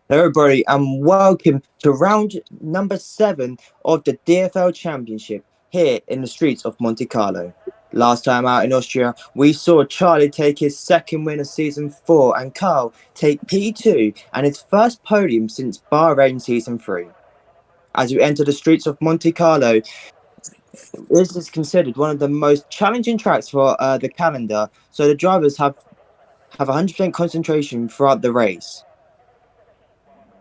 Hello, everybody, and welcome to round number 7 of the DFL Championship here in the streets of Monte Carlo. Last time out in Austria, we saw Charlie take his second win of season 4 and Carl take P2 and his first podium since Bahrain season 3. As we enter the streets of Monte Carlo, this is considered one of the most challenging tracks for the calendar, so the drivers have 100% concentration throughout the race.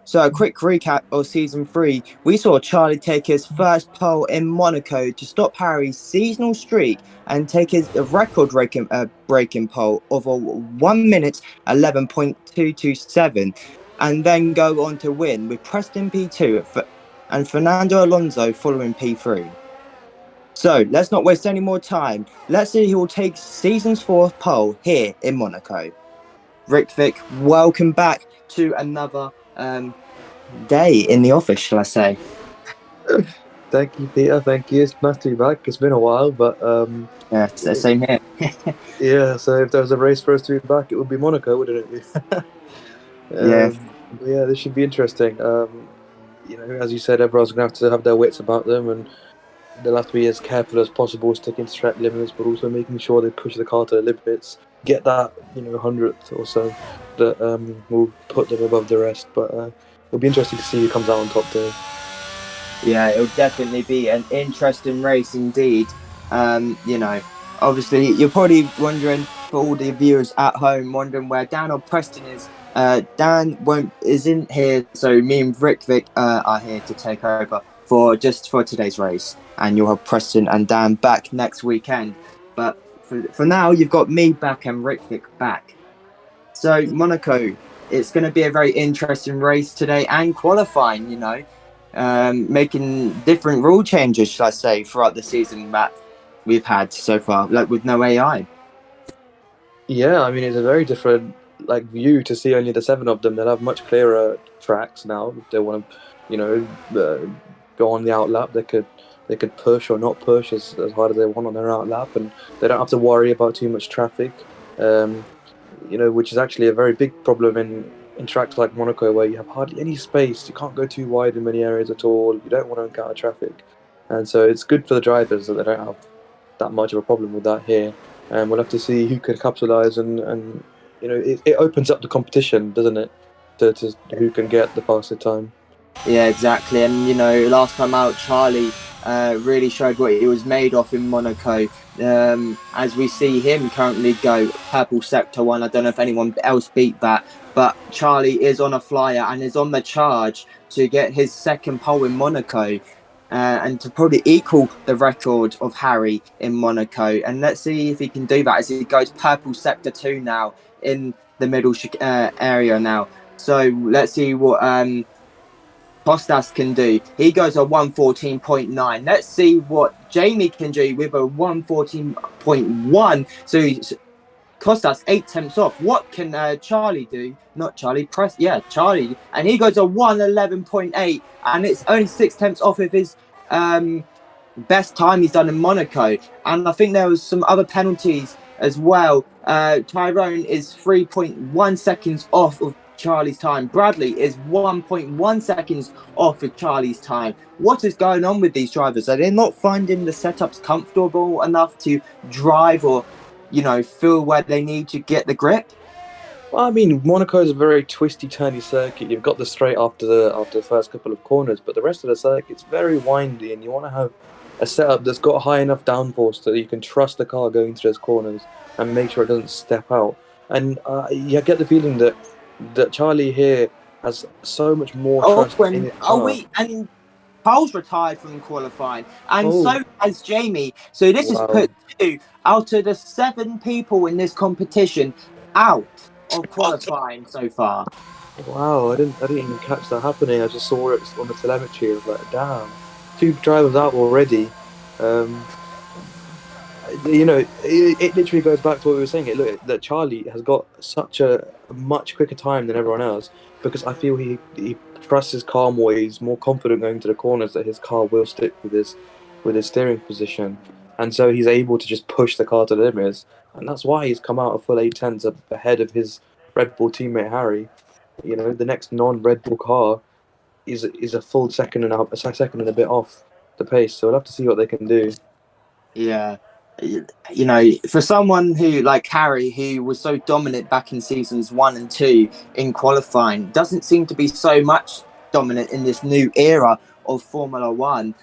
So a quick recap of season 3, we saw Charlie take his first pole in Monaco to stop Harry's seasonal streak and take his record breaking pole of a 1 minute 11.227 and then go on to win with Preston P2 and Fernando Alonso following P3. So let's not waste any more time. Let's see who will take season's 4th pole here in Monaco. Rick Vic, welcome back to another day in the office, shall I say? Thank you, Peter. Thank you. It's nice to be back. It's been a while, but Yeah, same here. yeah. So if there was a race for us to be back, it would be Monaco, wouldn't it? Yeah, But yeah, this should be interesting. As you said, everyone's gonna have to have their wits about them, and they'll have to be as careful as possible, sticking to track limits, but also making sure they push the car to the limits, get that 100th or so that will put them above the rest. But it'll be interesting to see who comes out on top there. yeah, it'll definitely be an interesting race indeed. Obviously, you're probably wondering, for all the viewers at home, wondering where Dan or Preston is. Dan isn't here, so me and Rick Vic are here to take over for today's race, and you'll have Preston and Dan back next weekend. But for now, you've got me back and Rick Vic back. So Monaco, it's going to be a very interesting race today and qualifying. Making different rule changes, should I say, throughout the season that we've had so far, like with no AI. Yeah, I mean it's a very different view to see only the 7 of them. They'll have much clearer tracks now if they want to, go on the outlap. They could push or not push as hard as they want on their outlap, and they don't have to worry about too much traffic. Um, which is actually a very big problem in tracks like Monaco, where you have hardly any space. You can't go too wide in many areas at all. You don't want to encounter traffic, and so it's good for the drivers that they don't have that much of a problem with that here. And we'll have to see who can capitalise, and it opens up the competition, doesn't it, to who can get the fastest time. Yeah, exactly. And last time out, Charlie really showed what he was made of in Monaco. As we see him currently go purple sector 1, I don't know if anyone else beat that, but Charlie is on a flyer and is on the charge to get his second pole in Monaco. And to probably equal the record of Harry in Monaco. And let's see if he can do that as he goes purple sector 2 now in the middle area now. So let's see what Costas can do. He goes a 114.9. Let's see what Jamie can do with a 114.1. So Costas 8 tenths off. What can Charlie do? Not Charlie, Charlie. And he goes a 111.8, and it's only 6 tenths off of his best time he's done in Monaco. And I think there was some other penalties as well. Tyrone is 3.1 seconds off of Charlie's time. Bradley is 1.1 seconds off of Charlie's time. What is going on with these drivers? Are they not finding the setups comfortable enough to drive or feel where they need to get the grip? Well, I mean, Monaco is a very twisty, turny circuit. You've got the straight after the first couple of corners, but the rest of the circuit's very windy, and you want to have a setup that's got high enough downforce so that you can trust the car going through those corners and make sure it doesn't step out. And you get the feeling that Charlie here has so much more trust in his car. And Paul's retired from qualifying, and Oh, so has Jamie. So this has wow. put 2 out of the 7 people in this competition out of qualifying so far. Wow, I didn't even catch that happening. I just saw it on the telemetry. I was like, damn, 2 drivers out already. Um, it literally goes back to what we were saying. Look, that Charlie has got such a much quicker time than everyone else because I feel he trusts his car more. He's more confident going to the corners that his car will stick with his steering position, and so he's able to just push the car to the limits, and that's why he's come out a full 8 tenths ahead of his Red Bull teammate Harry. the next non-Red Bull car is a full second and a bit off the pace. So we'll have to see what they can do. Yeah. For someone who like Harry, who was so dominant back in seasons 1 and 2 in qualifying, doesn't seem to be so much dominant in this new era of Formula One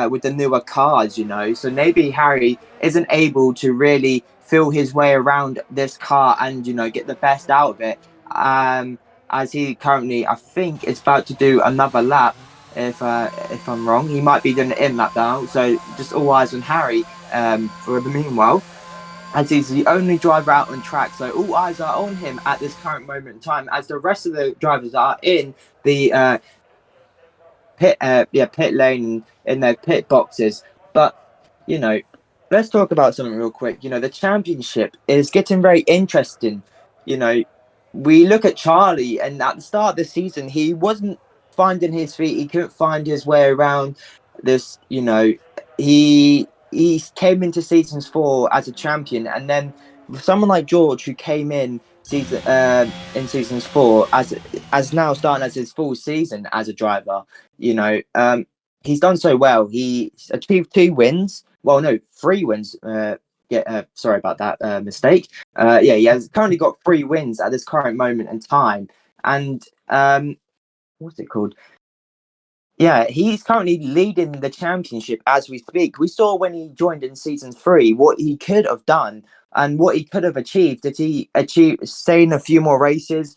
with the newer cars. So maybe Harry isn't able to really feel his way around this car and get the best out of it. As he currently, I think, is about to do another lap. If I'm wrong, he might be doing an in lap now. So just all eyes on Harry for the meanwhile, as he's the only driver out on track. So all eyes are on him at this current moment in time, as the rest of the drivers are in the pit lane in their pit boxes. But you know, let's talk about something real quick. The championship is getting very interesting. You know, we look at Charlie, and at the start of the season, he wasn't finding his feet. He couldn't find his way around this. He came into seasons 4 as a champion, and then someone like George, who came in seasons 4 as now starting as his full season as a driver. You know, he's done so well. He achieved 2 wins. Well, no, 3 wins. Sorry about that mistake. He has currently got 3 wins at this current moment in time. And what's it called? Yeah, he's currently leading the championship as we speak. We saw when he joined in season 3 what he could have done and what he could have achieved. Did he stay in a few more races?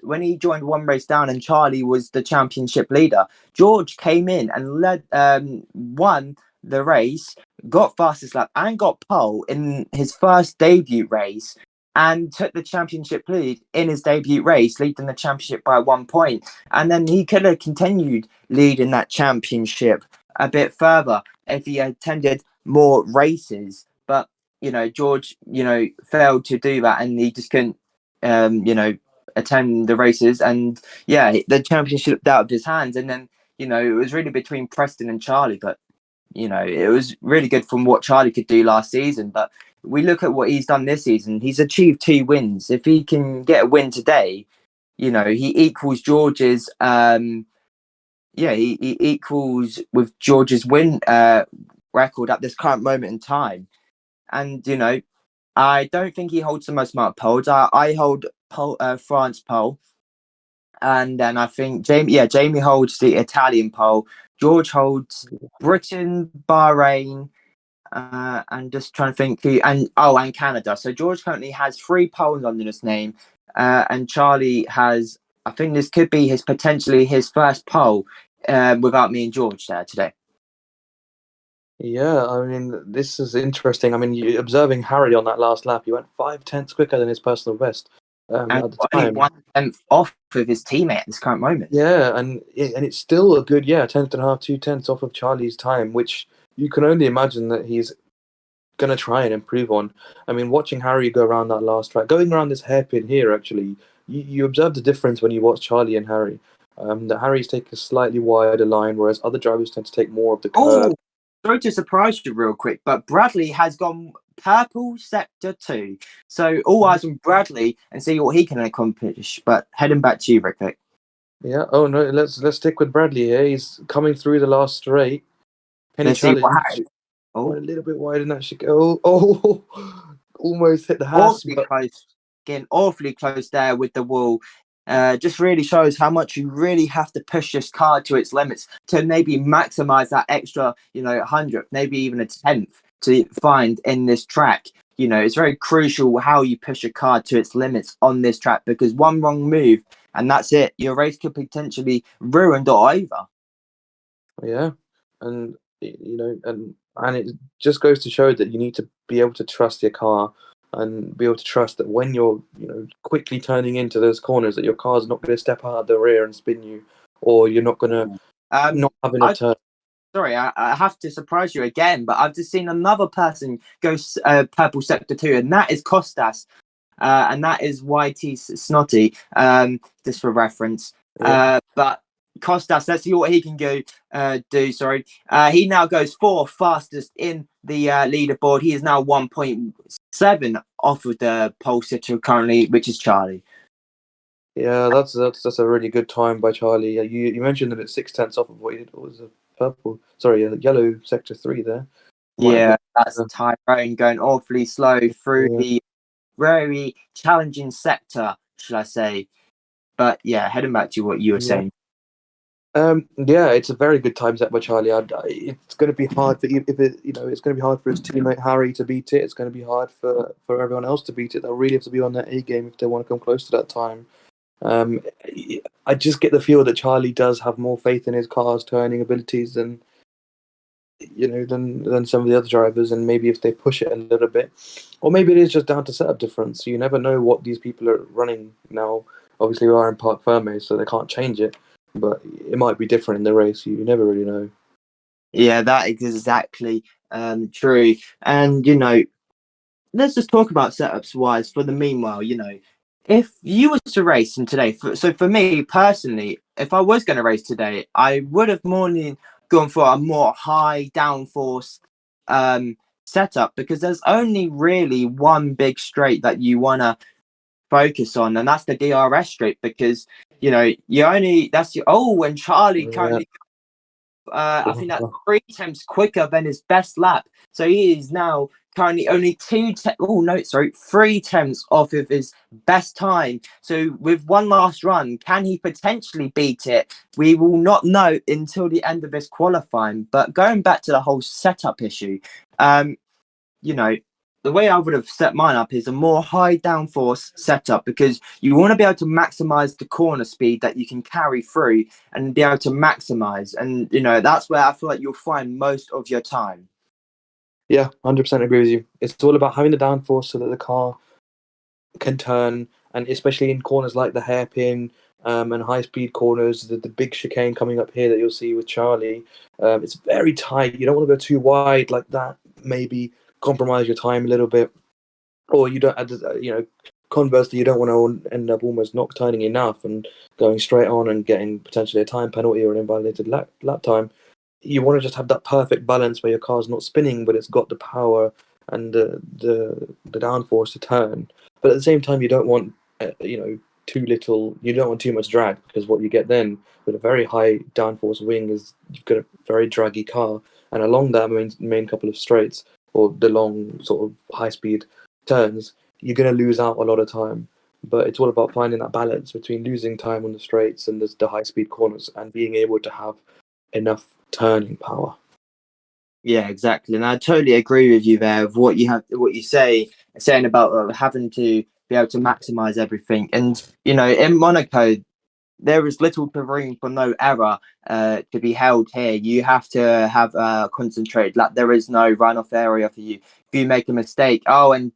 When he joined one race down and Charlie was the championship leader, George came in and won the race, got fastest lap and got pole in his first debut race, and took the championship lead in his debut race, leading the championship by 1 point. And then he could have continued leading that championship a bit further if he attended more races. But George, failed to do that, and he just couldn't, attend the races. And the championship slipped out of his hands. And then it was really between Preston and Charlie. But it was really good from what Charlie could do last season. But we look at what he's done this season. He's achieved 2 wins. If he can get a win today, he equals George's. He equals with George's win record at this current moment in time. And I don't think he holds the most amount of poles. I hold France pole, and then I think Jamie holds the Italian pole. George holds Britain, Bahrain, and just trying to think and Canada. So George currently has 3 poles under his name, and Charlie has. I think this could be potentially his first pole without me and George there today. Yeah, I mean, this is interesting. I mean, observing Harry on that last lap, he went 5/10 quicker than his personal best And at the only time. 1/10 off of his teammate at this current moment. Yeah, and it's still a good, 10th and a half, 2/10 off of Charlie's time, which you can only imagine that he's going to try and improve on. I mean, watching Harry go around that last track, going around this hairpin here, actually, you observe the difference when you watch Charlie and Harry. That Harry's taking a slightly wider line, whereas other drivers tend to take more of the curve. Oh, sorry to surprise you real quick, but Bradley has gone purple sector 2. So all eyes on Bradley and see what he can accomplish. But heading back to you, Rick. Yeah. Oh no. Let's stick with Bradley here. He's coming through the last straight. Penny Let's see what challenge. happens. Went a little bit wide and that should go. Oh, almost hit the house. Awfully close. Getting awfully close there with the wall. Just really shows how much you really have to push this car to its limits to maybe maximize that extra, 100th, maybe even a 10th to find in this track. It's very crucial how you push a car to its limits on this track, because one wrong move and that's it. Your race could potentially ruined or over. Yeah, and and it just goes to show that you need to be able to trust your car and be able to trust that when you're quickly turning into those corners, that your car's not going to step out of the rear and spin you, or you're not going to not having a turn. Sorry, I have to surprise you again, but I've just seen another person go purple sector 2, and that is Costas, and that is YT Snotty, just for reference. Yeah. But Costas, let's see what he can do. Sorry, he now goes 4th fastest in the leaderboard. He is now 1.7 off of the pole sitter currently, which is Charlie. Yeah, that's a really good time by Charlie. Yeah, you mentioned that it's 6 tenths off of what he did. What was a purple? Sorry, a yellow sector 3 there. Might have Yeah, been. that's Tyrone going awfully slow through Yeah, the very challenging sector, should I say. But yeah, heading back to what you were yeah. saying. Yeah, it's a very good time set by Charlie. It's going to be hard for if it, it's going to be hard for his teammate Harry to beat it. It's going to be hard for everyone else to beat it. They'll really have to be on their A game if they want to come close to that time. Um, I just get the feel that Charlie does have more faith in his car's turning abilities than some of the other drivers, and maybe if they push it a little bit, or maybe it is just down to setup difference. You never know what these people are running now. Obviously, we are in Parc Ferme, so they can't change it, but it might be different in the race. You never really know. Yeah, that is exactly true. And let's just talk about setups wise for the meanwhile. If you was to race him today, so for me personally, if I was going to race today, I would have gone for a more high downforce um, setup because there's only really one big straight that you want to focus on, and that's the DRS straight because you only that's your when Charlie Yeah, currently I think that's 3 times quicker than his best lap. So he is now currently only 3 tenths off of his best time. So with one last run, can he potentially beat it? We will not know until the end of this qualifying. But going back to the whole setup issue, um, you know, the way I would have set mine up is a more high downforce setup because you want to be able to maximize the corner speed that you can carry through and be able to maximize. And, that's where I feel like you'll find most of your time. yeah, 100% agree with you. It's all about having the downforce so that the car can turn, and especially in corners like the hairpin and high speed corners, the big chicane coming up here that you'll see with Charlie. It's very tight. You don't want to go too wide like that. Maybe compromise your time a little bit, or you don't. Conversely, you don't want to end up almost nocturning enough and going straight on and getting potentially a time penalty or an invalidated lap time. You want to just have that perfect balance where your car's not spinning, but it's got the power and the downforce to turn. But at the same time, you don't want too little. You don't want too much drag because what you get then with a very high downforce wing is you've got a very draggy car, and along that main couple of straights or the long sort of high speed turns, you're going to lose out a lot of time. But it's all about finding that balance between losing time on the straights and the high speed corners and being able to have enough turning power. Yeah, exactly. And I totally agree with you there of what you saying about having to be able to maximize everything. And, in Monaco, there is little room for no error to be held here. You have to have concentrated. Like there is no runoff area for you. If you make a mistake, and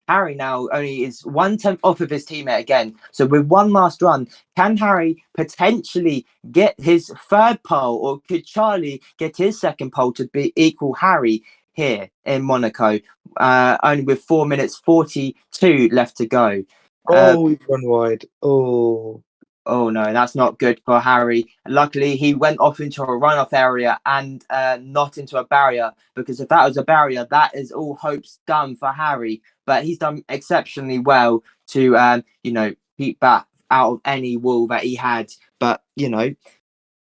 Harry now only is 1 tenth off of his teammate again. So with one last run, can Harry potentially get his third pole, or could Charlie get his second pole to be equal Harry here in Monaco? Only with 4 minutes 42 left to go. Oh, we've run wide. Oh, Oh no, that's not good for Harry. Luckily, he went off into a runoff area and not into a barrier, because if that was a barrier, that is all hopes done for Harry. But he's done exceptionally well to, keep back out of any wall that he had. But,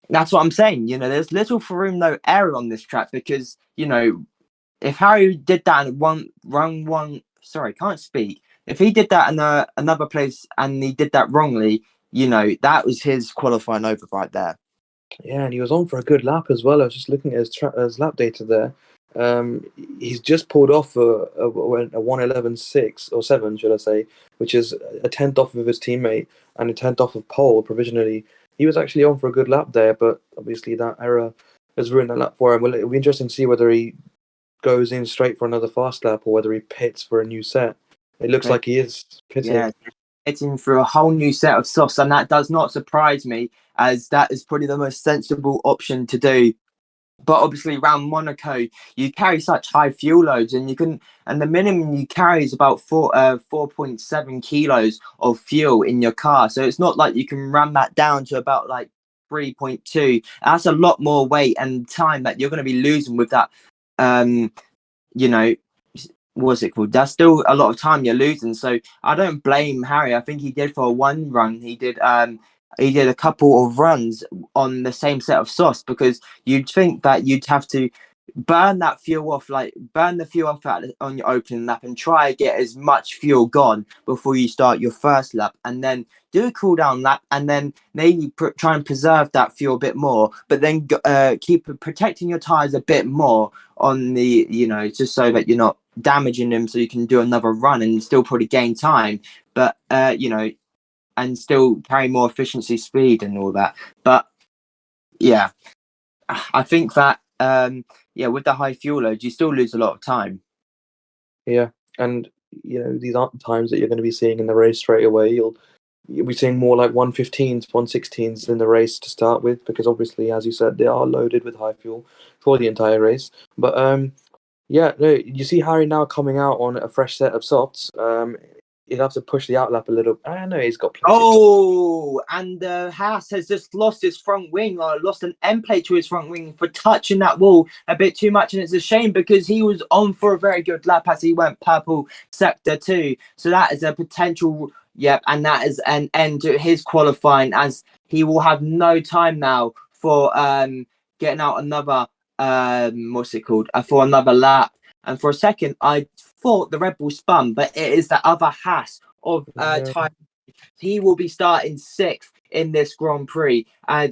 that's what I'm saying. There's little for room, no error on this track because, if Harry did that in sorry, can't speak. If he did that in another place and he did that wrongly, that was his qualifying over right there. yeah, and he was on for a good lap as well. I was just looking at his lap data there. He's just pulled off a 1:11.6 or 7, should I say, which is a tenth off of his teammate and a tenth off of pole provisionally. He was actually on for a good lap there, but obviously that error has ruined that lap for him. Well, it'll be interesting to see whether he goes in straight for another fast lap or whether he pits for a new set. It looks But like he is yeah, pitting. getting through a whole new set of softs, and that does not surprise me, as that is probably the most sensible option to do. But obviously, around Monaco, you carry such high fuel loads, and the minimum you carry is about 4.7 kilos of fuel in your car. So it's not like you can ram that down to about like 3.2. That's a lot more weight and time that you're going to be losing with that. Um, you know, what's it called? That's still a lot of time you're losing. So I don't blame Harry. I think he did for one run. He did a couple of runs on the same set of sauce because you'd think that you'd have to burn that fuel off, like burn the fuel off on your opening lap and try get as much fuel gone before you start your first lap, and then do a cool down lap, and then maybe try and preserve that fuel a bit more, but then keep protecting your tires a bit more on the, just so that you're not damaging them, so you can do another run and still probably gain time, but and still carry more efficiency, speed, and all that. But yeah, I think that with the high fuel load, you still lose a lot of time. Yeah, and these aren't the times that you're going to be seeing in the race straight away. You'll be seeing more like 115s, 116s in the race to start with, because obviously, as you said, they are loaded with high fuel for the entire race. But yeah, no, you see Harry now coming out on a fresh set of softs. He'll have to push the outlap a little. I know he's got plenty. Oh, and Haas has just lost his front wing, or lost an end plate to his front wing for touching that wall a bit too much, and it's a shame because he was on for a very good lap as he went purple sector 2. So that is a potential, and that is an end to his qualifying, as he will have no time now for getting out another for another lap. And for a second, I thought the Red Bull spun, but it is the other Haas of tyre. He will be starting 6th in this Grand Prix,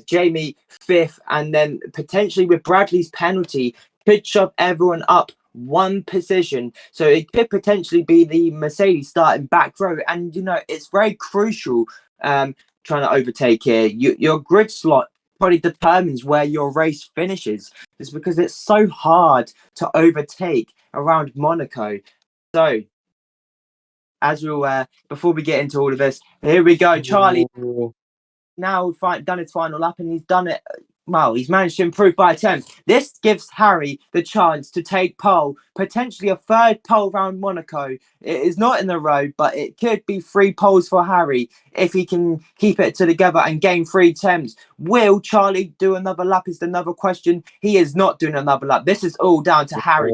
Jamie 5th, and then potentially with Bradley's penalty could shove everyone up one position. So it could potentially be the Mercedes starting back row, and it's very crucial trying to overtake here. Your grid slot probably determines where your race finishes. It's because it's so hard to overtake around Monaco. So as we'll before we get into all of this, here we go. Charlie now done his final lap, and he's done it well. He's managed to improve by a 10. This gives Harry the chance to take pole, potentially a third pole round Monaco. It is not in the road, but it could be 3 poles for Harry if he can keep it together and gain 3 temps. Will Charlie do another lap is another question. He is not doing another lap. This is all down to Harry.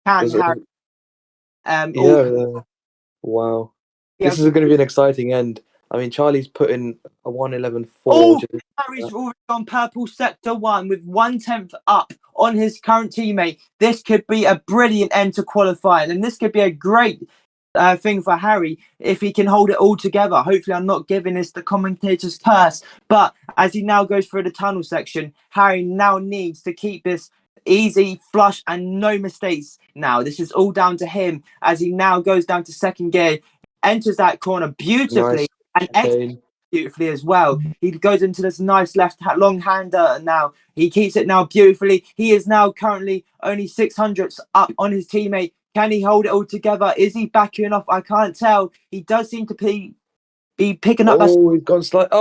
Can Harry wow. This is going to be an exciting end. I mean, Charlie's put in a 1:11.4. Oh, Harry's already on purple sector 1 with 1/10 up on his current teammate. This could be a brilliant end to qualifying, and this could be a great thing for Harry if he can hold it all together. Hopefully, I'm not giving this the commentator's curse, but as he now goes through the tunnel section, Harry now needs to keep this easy, flush, and no mistakes. Now, this is all down to him as he now goes down to second gear, enters that corner beautifully, and exits beautifully as well. He goes into this nice left long hander now. He keeps it now beautifully. He is now currently only 600ths up on his teammate. Can he hold it all together? Is he backing off? I can't tell. He does seem to be picking up. He's gone slightly.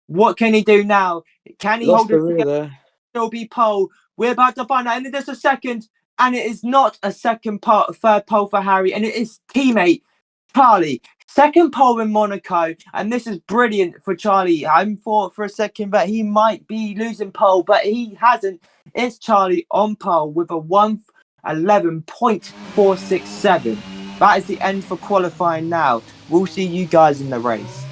What can he do now? Can he hold it together? There. Still be pole. We're about to find out in just a second, and it is not a third pole for Harry, and it is teammate Charlie. Second pole in Monaco, and this is brilliant for Charlie. I thought for a second that he might be losing pole, but he hasn't. It's Charlie on pole with a 1:11.467. That is the end for qualifying now. We'll see you guys in the race.